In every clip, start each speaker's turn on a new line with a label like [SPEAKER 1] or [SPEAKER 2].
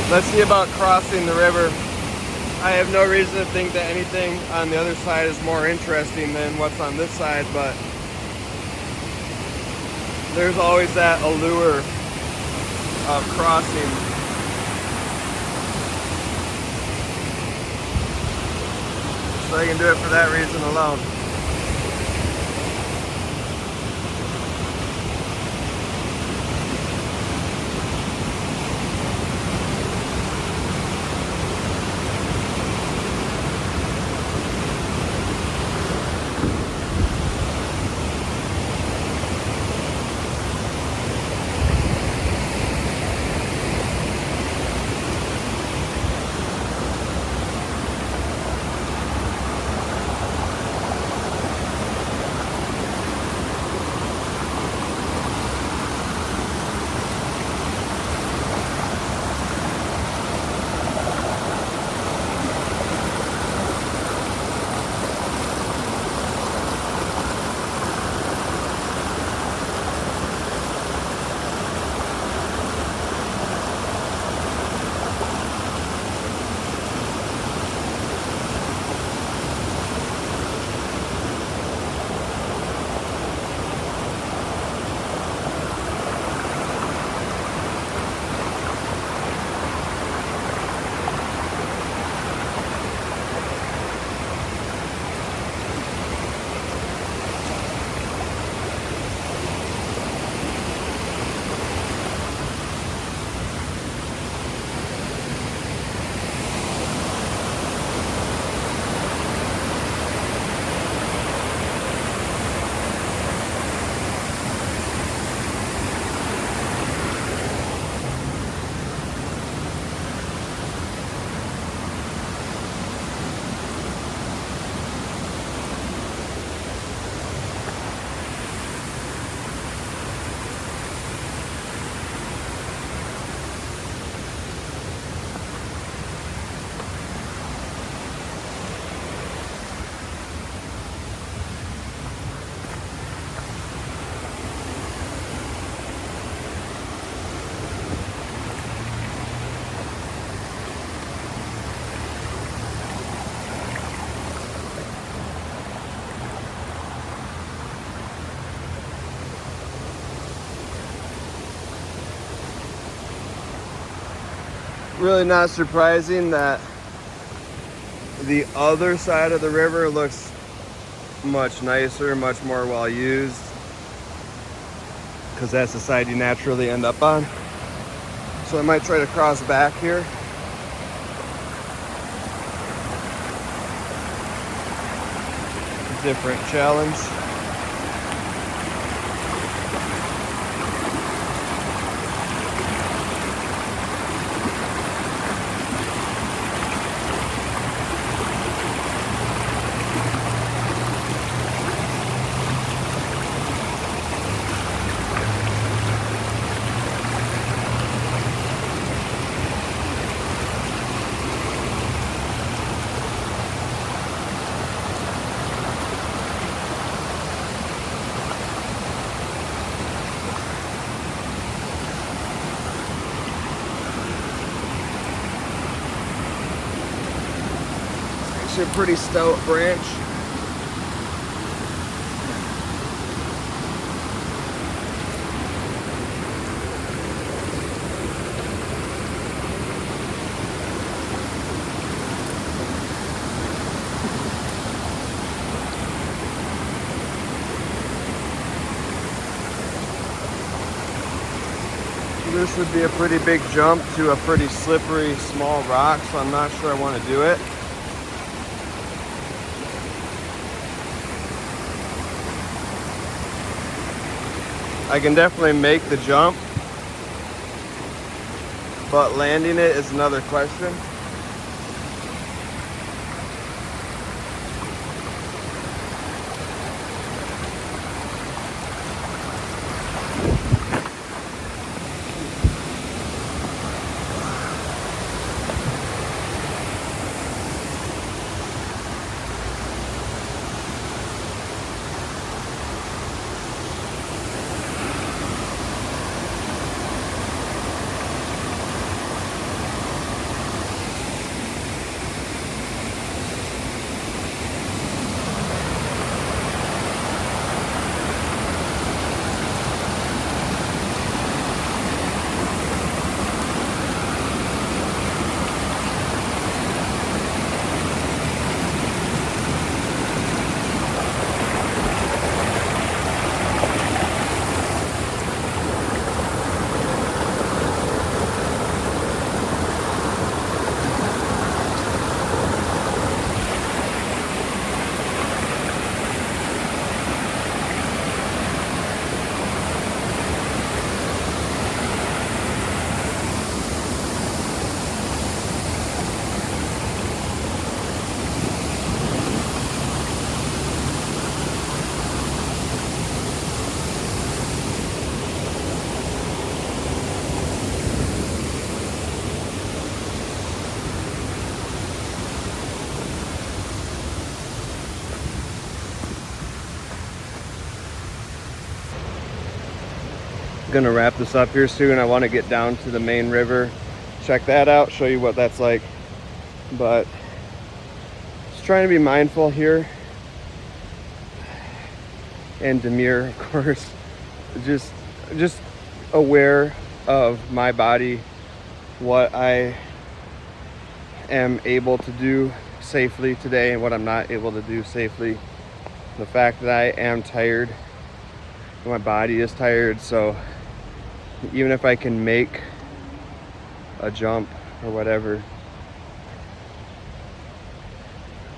[SPEAKER 1] Let's see about crossing the river. I have no reason to think that anything on the other side is more interesting than what's on this side, but there's always that allure of crossing. So I can do it for that reason alone. Really not surprising that the other side of the river looks much nicer, much more well used, because that's the side you naturally end up on. So I might try to cross back here. Different challenge. A pretty stout branch. This would be a pretty big jump to a pretty slippery small rock, so I'm not sure I want to do it. I can definitely make the jump, but landing it is another question. Gonna wrap this up here soon. I want to get down to the main river, check that out, show you what that's like. But just trying to be mindful here, and demure, of course. Just aware of my body, what I am able to do safely today and what I'm not able to do safely. The fact that I am tired, my body is tired, so even if I can make a jump or whatever,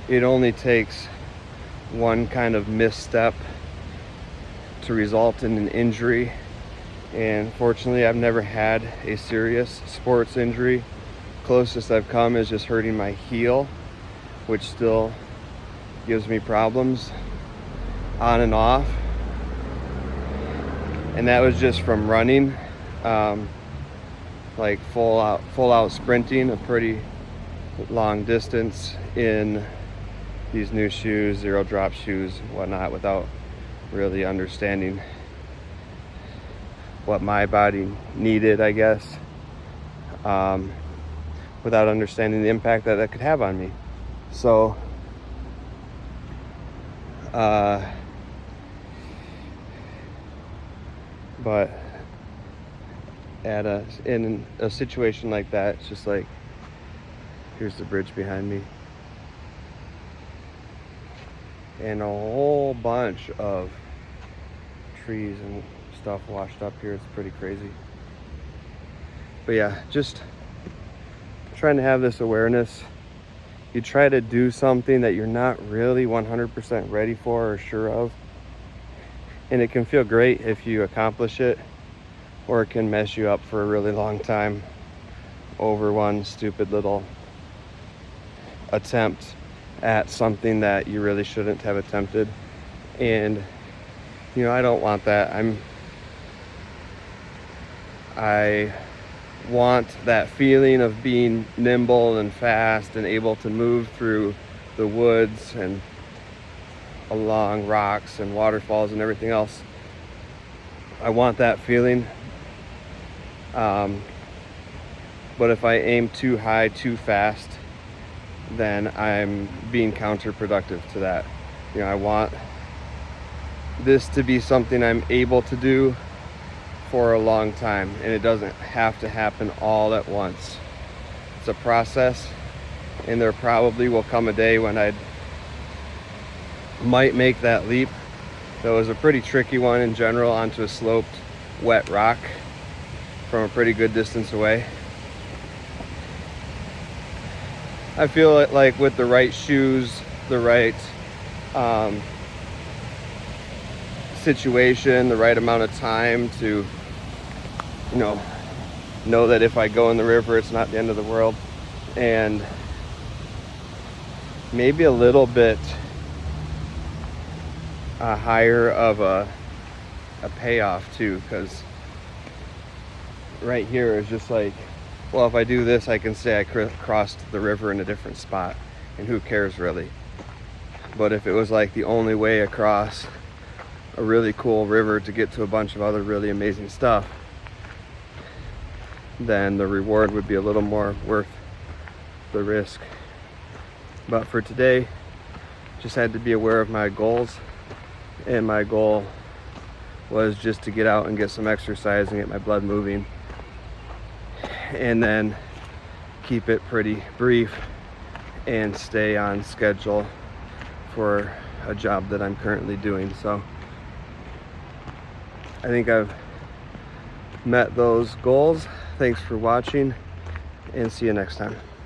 [SPEAKER 1] it only takes one kind of misstep to result in an injury. And fortunately, I've never had a serious sports injury. Closest I've come is just hurting my heel, which still gives me problems on and off. And that was just from running, like full out sprinting a pretty long distance in these new shoes, zero drop shoes, whatnot, without really understanding what my body needed, I guess, without understanding the impact that that could have on me. So but in a situation like that, it's just like, here's the bridge behind me and a whole bunch of trees and stuff washed up here. It's pretty crazy. But yeah, just trying to have this awareness. You try to do something that you're not really 100% ready for or sure of, and it can feel great if you accomplish it, or it can mess you up for a really long time over one stupid little attempt at something that you really shouldn't have attempted. And you know, I don't want that. I want that feeling of being nimble and fast and able to move through the woods and along rocks and waterfalls and everything else. I want that feeling. But if I aim too high, too fast, then I'm being counterproductive to that. You know, I want this to be something I'm able to do for a long time, and it doesn't have to happen all at once. It's a process, and there probably will come a day when I might make that leap. That was a pretty tricky one in general, onto a sloped, wet rock from a pretty good distance away. I feel like with the right shoes, the right situation, the right amount of time to, you know that if I go in the river, it's not the end of the world, and maybe a little bit higher of a payoff too, because right here is just like, well, if I do this, I can say I crossed the river in a different spot, and who cares really? But if it was like the only way across a really cool river to get to a bunch of other really amazing stuff, then the reward would be a little more worth the risk. But for today, just had to be aware of my goals, and my goal was just to get out and get some exercise and get my blood moving, and then keep it pretty brief and stay on schedule for a job that I'm currently doing. So I think I've met those goals. Thanks for watching, and see you next time.